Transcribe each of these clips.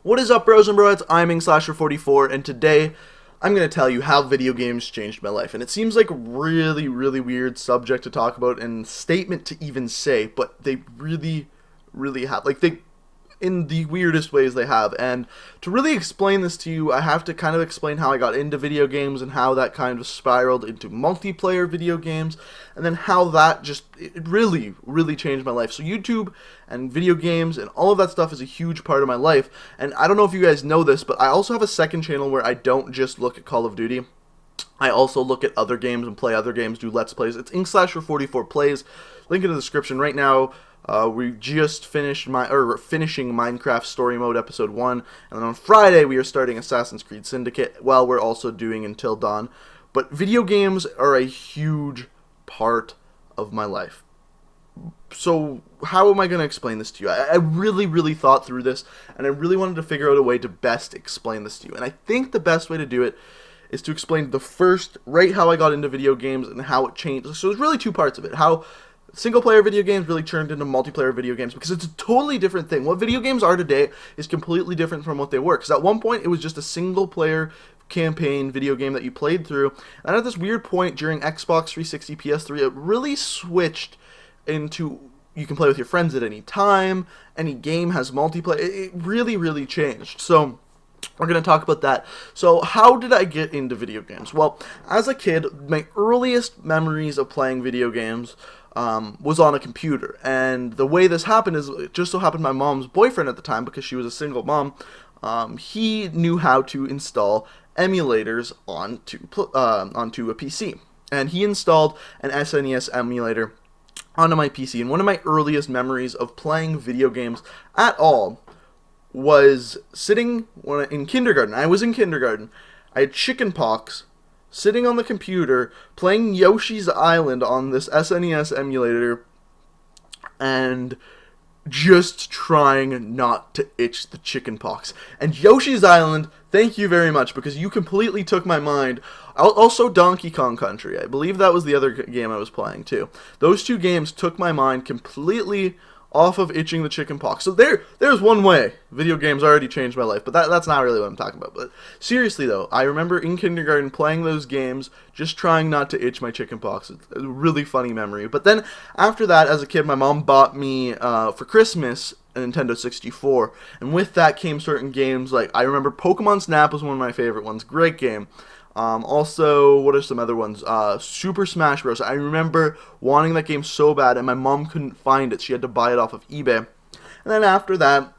What is up, bros and broettes? I'm Inkslasher44, and today I'm going to tell you how video games changed my life. And it seems like a really, really weird subject to talk about and statement to even say, but they really, really have. In the weirdest ways they have. And to really explain this to you, I have to kind of explain how I got into video games and how that kind of spiraled into multiplayer video games, and then how that it really, really changed my life. So YouTube and video games and all of that stuff is a huge part of my life. And I don't know if you guys know this, but I also have a second channel where I don't just look at Call of Duty. I also look at other games and play other games, do Let's Plays. It's Inkslasher44 Plays. Link in the description right now. We just finishing Minecraft Story Mode Episode 1, and then on Friday we are starting Assassin's Creed Syndicate, while we're also doing Until Dawn. But video games are a huge part of my life. So how am I going to explain this to you? I really, really thought through this, and I really wanted to figure out a way to best explain this to you. And I think the best way to do it is to explain how I got into video games and how it changed. So there's really two parts of it. How single-player video games really turned into multiplayer video games, because it's a totally different thing. What video games are today is completely different from what they were, because at one point it was just a single-player campaign video game that you played through, and at this weird point during Xbox 360, PS3, it really switched into you can play with your friends at any time, any game has multiplayer. It really, really changed. So we're going to talk about that. So how did I get into video games? Well, as a kid, my earliest memories of playing video games was on a computer. And the way this happened is, it just so happened my mom's boyfriend at the time, because she was a single mom, he knew how to install emulators onto a PC. And he installed an SNES emulator onto my PC. And one of my earliest memories of playing video games at all was sitting in kindergarten. I was in kindergarten. I had chicken pox, sitting on the computer, playing Yoshi's Island on this SNES emulator, and just trying not to itch the chicken pox. And Yoshi's Island, thank you very much, because you completely took my mind. Also Donkey Kong Country, I believe that was the other game I was playing too. Those two games took my mind completely off of itching the chicken pox. So there's one way video games already changed my life, but that's not really what I'm talking about. But seriously though, I remember in kindergarten playing those games, just trying not to itch my chicken pox. It's a really funny memory. But then after that, as a kid, my mom bought me for Christmas a Nintendo 64, and with that came certain games. Like, I remember Pokemon Snap was one of my favorite ones. Great game. Also, what are some other ones? Super Smash Bros. I remember wanting that game so bad, and my mom couldn't find it. She had to buy it off of eBay. And then after that,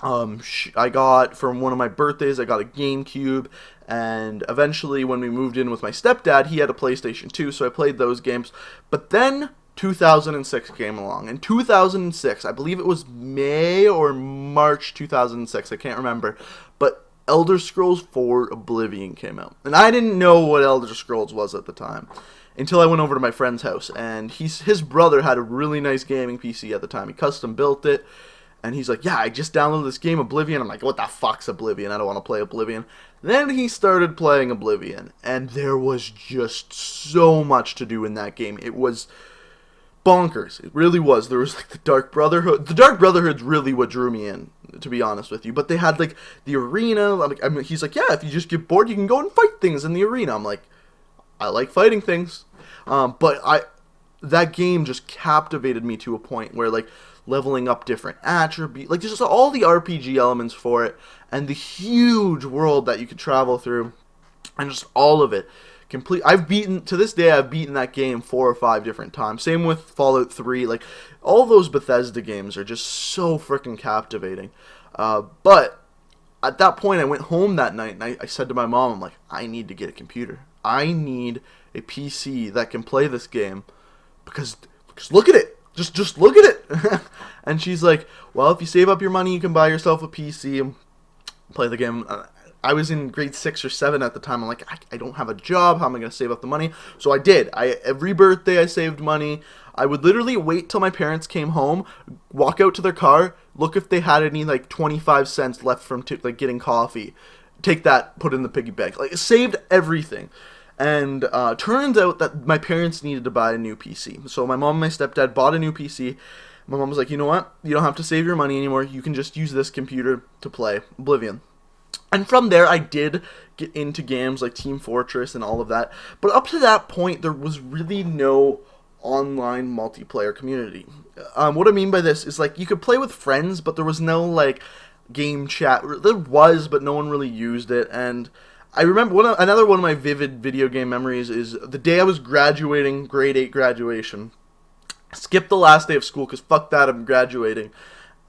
I got, from one of my birthdays, I got a GameCube. And eventually, when we moved in with my stepdad, he had a PlayStation 2, so I played those games. But then 2006 came along. In 2006, I believe it was May or March 2006, I can't remember. But Elder Scrolls 4 Oblivion came out. And I didn't know what Elder Scrolls was at the time, until I went over to my friend's house. And his brother had a really nice gaming PC at the time. He custom built it. And he's like, yeah, I just downloaded this game, Oblivion. I'm like, what the fuck's Oblivion? I don't want to play Oblivion. Then he started playing Oblivion. And there was just so much to do in that game. It was bonkers. It really was. There was like the Dark Brotherhood. The Dark Brotherhood's really what drew me in, to be honest with you. But they had like the arena. He's like, yeah, if you just get bored, you can go and fight things in the arena. I'm like, I like fighting things. That game just captivated me to a point where, like, leveling up different attributes, like just all the RPG elements for it, and the huge world that you could travel through, and just all of it. To this day, I've beaten that game 4 or 5 different times. Same with Fallout 3. Like, all those Bethesda games are just so freaking captivating. But at that point, I went home that night, and I said to my mom, I'm like, I need to get a computer. I need a PC that can play this game, because look at it. Just look at it. And she's like, well, if you save up your money, you can buy yourself a PC and play the game. I was in grade 6 or 7 at the time. I'm like, I don't have a job. How am I going to save up the money? So I did. Every birthday I saved money. I would literally wait till my parents came home, walk out to their car, look if they had any like 25 cents left from getting coffee. Take that, put it in the piggy bank. Like, it saved everything. And turns out that my parents needed to buy a new PC. So my mom and my stepdad bought a new PC. My mom was like, you know what? You don't have to save your money anymore. You can just use this computer to play Oblivion. And from there, I did get into games like Team Fortress and all of that. But up to that point, there was really no online multiplayer community. What I mean by this is, like, you could play with friends, but there was no, like, game chat. There was, but no one really used it. And I remember another one of my vivid video game memories is the day I was graduating, grade 8 graduation. Skipped the last day of school because fuck that, I'm graduating.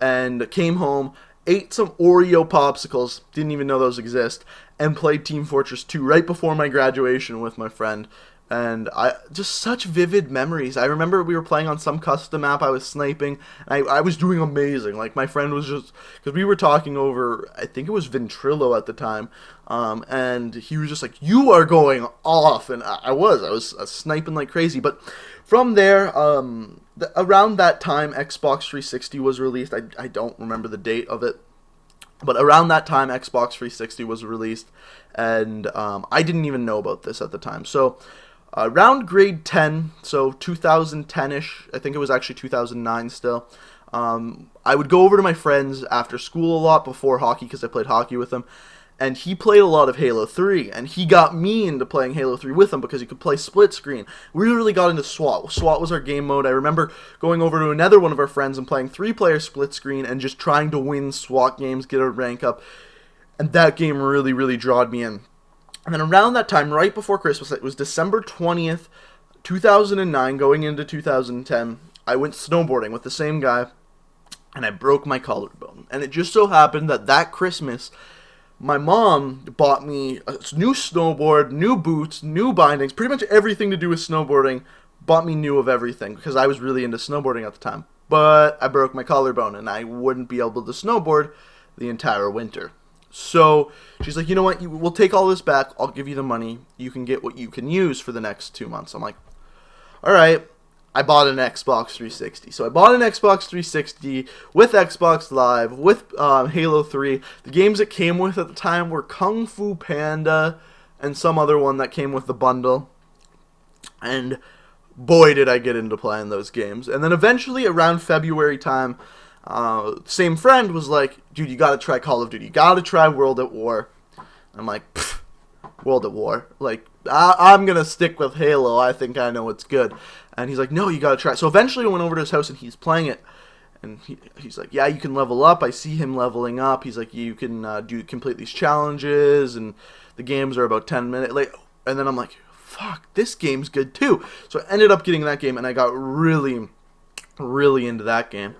And came home, ate some Oreo popsicles, didn't even know those exist, and played Team Fortress 2 right before my graduation with my friend. And just such vivid memories. I remember we were playing on some custom map. I was sniping. And I was doing amazing. Like, my friend was just, because we were talking over, I think it was Ventrilo at the time, and he was just like, "You are going off," and I was sniping like crazy. But from there, around that time, Xbox 360 was released. I don't remember the date of it. But around that time, Xbox 360 was released, and I didn't even know about this at the time. So around grade 10, so 2010-ish, I think it was actually 2009 still, I would go over to my friends after school a lot before hockey because I played hockey with them, and he played a lot of Halo 3, and he got me into playing Halo 3 with him because he could play split screen. We really got into SWAT. SWAT was our game mode. I remember going over to another one of our friends and playing 3-player split screen and just trying to win SWAT games, get a rank up, and that game really, really drawed me in. And then around that time, right before Christmas, it was December 20th, 2009, going into 2010, I went snowboarding with the same guy, and I broke my collarbone. And it just so happened that that Christmas, my mom bought me a new snowboard, new boots, new bindings, pretty much everything to do with snowboarding, bought me new of everything, because I was really into snowboarding at the time. But I broke my collarbone, and I wouldn't be able to snowboard the entire winter. So she's like, you know what, we'll take all this back, I'll give you the money, you can get what you can use for the next 2 months. I'm like, alright. I bought an Xbox 360. So I bought an Xbox 360 with Xbox Live, with Halo 3. The games it came with at the time were Kung Fu Panda and some other one that came with the bundle. And boy, did I get into playing those games. And then eventually, around February time, same friend was like, dude, you gotta try Call of Duty. You gotta try World at War. I'm like, World at War? Like, I'm gonna stick with Halo. I think I know what's good. And he's like, no, you gotta try it. So eventually I went over to his house and he's playing it. And he's like, yeah, you can level up. I see him leveling up. He's like, you can complete these challenges. And the games are about 10 minutes. And then I'm like, fuck, this game's good too. So I ended up getting that game and I got really, really into that game.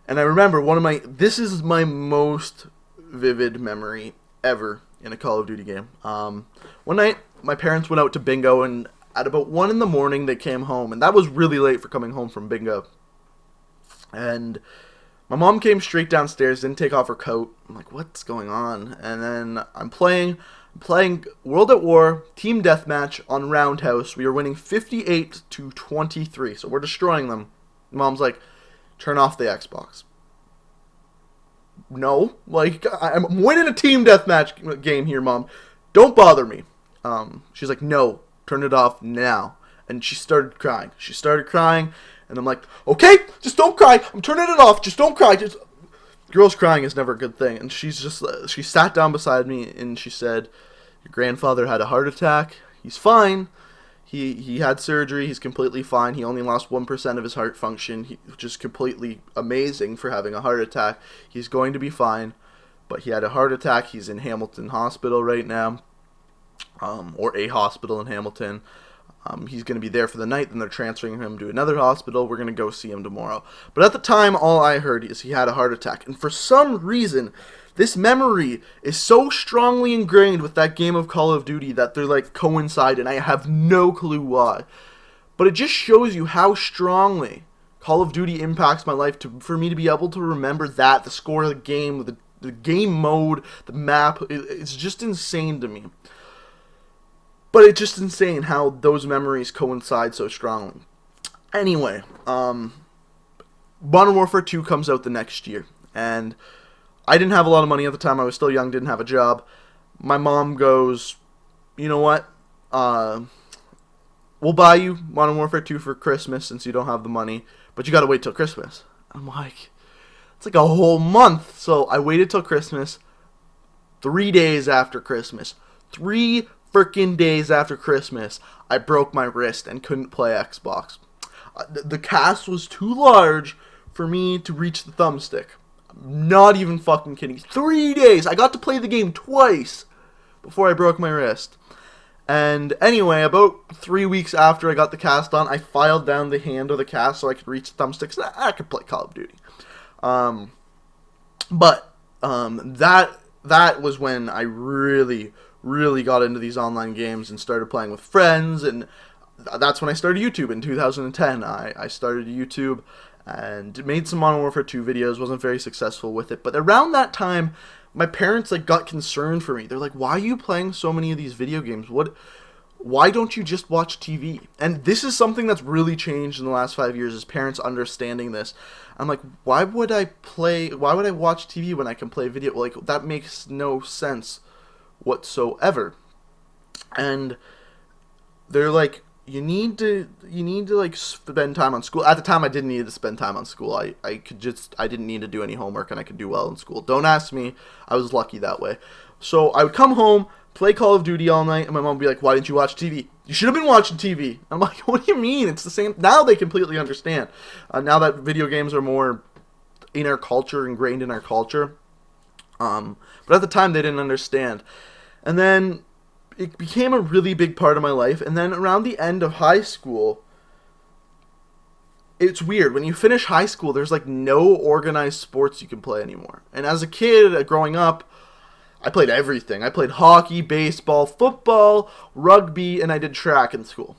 And I remember this is my most vivid memory ever in a Call of Duty game. One night, my parents went out to bingo, and at about 1 in the morning, they came home, and that was really late for coming home from bingo. And my mom came straight downstairs, didn't take off her coat. I'm like, what's going on? And then I'm playing World at War, Team Deathmatch on Roundhouse. We were winning 58-23, so we're destroying them. Mom's like, turn off the Xbox. No, like, I'm winning a Team Deathmatch game here, Mom. Don't bother me. She's like, no, turn it off now. And she started crying. And I'm like, okay, just don't cry. I'm turning it off. Just don't cry. Girls crying is never a good thing. And she sat down beside me and she said, your grandfather had a heart attack. He's fine. He had surgery. He's completely fine. He only lost 1% of his heart function, which is completely amazing for having a heart attack. He's going to be fine. But he had a heart attack. He's in Hamilton Hospital right now. Or a hospital in Hamilton. He's going to be there for the night, then they're transferring him to another hospital. We're going to go see him tomorrow. But at the time, all I heard is he had a heart attack. And for some reason, this memory is so strongly ingrained with that game of Call of Duty that they're like coincide, and I have no clue why. But it just shows you how strongly Call of Duty impacts my life for me to be able to remember that, the score of the game, the game mode, the map. It's just insane to me. But it's just insane how those memories coincide so strongly. Anyway, Modern Warfare 2 comes out the next year. And I didn't have a lot of money at the time. I was still young, didn't have a job. My mom goes, you know what? We'll buy you Modern Warfare 2 for Christmas since you don't have the money. But you gotta wait till Christmas. I'm like, it's like a whole month. So I waited till Christmas, 3 days after Christmas. 3 freaking days after Christmas, I broke my wrist and couldn't play Xbox. The cast was too large for me to reach the thumbstick. I'm not even fucking kidding. 3 days. I got to play the game twice before I broke my wrist. And anyway, about 3 weeks after I got the cast on, I filed down the hand of the cast so I could reach the thumbsticks. I could play Call of Duty. That was when I really got into these online games and started playing with friends, and that's when I started YouTube in 2010. I started YouTube and made some Modern Warfare 2 videos, wasn't very successful with it, but around that time, my parents got concerned for me. They're like, why are you playing so many of these video games? Why don't you just watch TV? And this is something that's really changed in the last 5 years, is parents understanding this. I'm like, why would I watch TV when I can play video? Like, that makes no sense whatsoever. And they're like, you need to spend time on school. At the time, I didn't need to spend time on school. I didn't need to do any homework, and I could do well in school. Don't ask me. I was lucky that way. So I would come home, play Call of Duty all night, and my mom would be like, why didn't you watch TV? You should have been watching TV. I'm like, what do you mean? It's the same. Now they completely understand. Now that video games are more in our culture, ingrained in our culture. But at the time, they didn't understand. And then it became a really big part of my life. And then around the end of high school, it's weird. When you finish high school, there's no organized sports you can play anymore. And as a kid, growing up, I played everything. I played hockey, baseball, football, rugby, and I did track in school.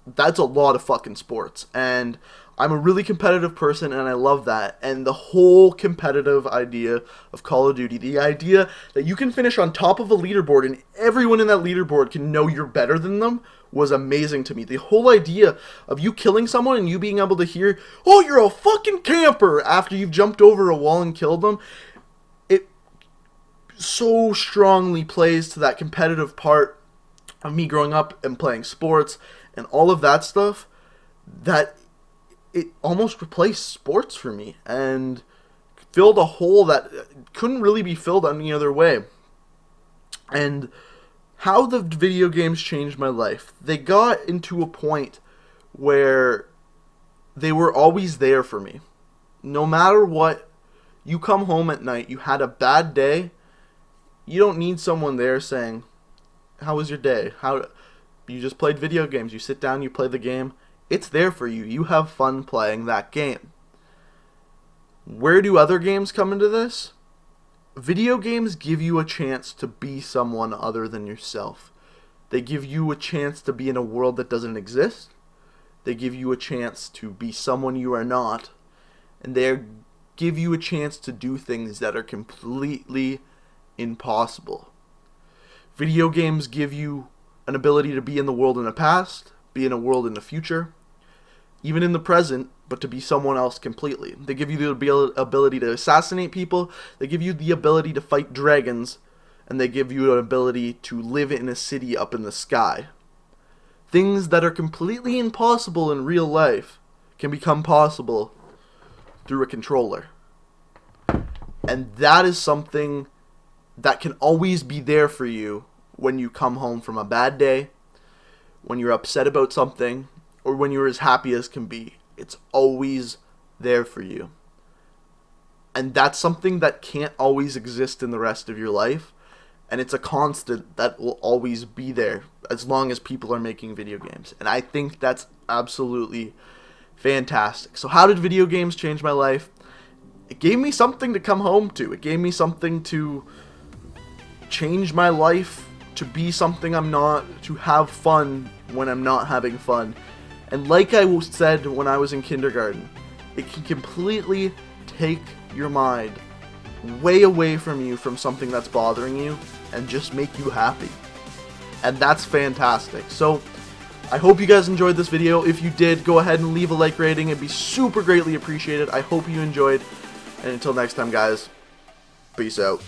That's a lot of fucking sports. And I'm a really competitive person, and I love that. And the whole competitive idea of Call of Duty, the idea that you can finish on top of a leaderboard and everyone in that leaderboard can know you're better than them, was amazing to me. The whole idea of you killing someone and you being able to hear, oh, you're a fucking camper, after you've jumped over a wall and killed them, it so strongly plays to that competitive part of me growing up and playing sports and all of that stuff, that it almost replaced sports for me and filled a hole that couldn't really be filled any other way. And how the video games changed my life. They got into a point where they were always there for me. No matter what, you come home at night, you had a bad day, you don't need someone there saying, how was your day? You just played video games. You sit down, you play the game. It's there for you. You have fun playing that game. Where do other games come into this? Video games give you a chance to be someone other than yourself. They give you a chance to be in a world that doesn't exist. They give you a chance to be someone you are not. And they give you a chance to do things that are completely impossible. Video games give you an ability to be in the world in the past, be in a world in the future, even in the present, but to be someone else completely. They give you the ability to assassinate people, they give you the ability to fight dragons, and they give you an ability to live in a city up in the sky. Things that are completely impossible in real life can become possible through a controller. And that is something that can always be there for you when you come home from a bad day, when you're upset about something, or when you're as happy as can be. It's always there for you. And that's something that can't always exist in the rest of your life. And it's a constant that will always be there as long as people are making video games. And I think that's absolutely fantastic. So how did video games change my life? It gave me something to come home to. It gave me something to change my life, to be something I'm not, to have fun when I'm not having fun. And like I said when I was in kindergarten, it can completely take your mind way away from you from something that's bothering you and just make you happy. And that's fantastic. So I hope you guys enjoyed this video. If you did, go ahead and leave a like rating. It'd be super greatly appreciated. I hope you enjoyed. And until next time, guys, peace out.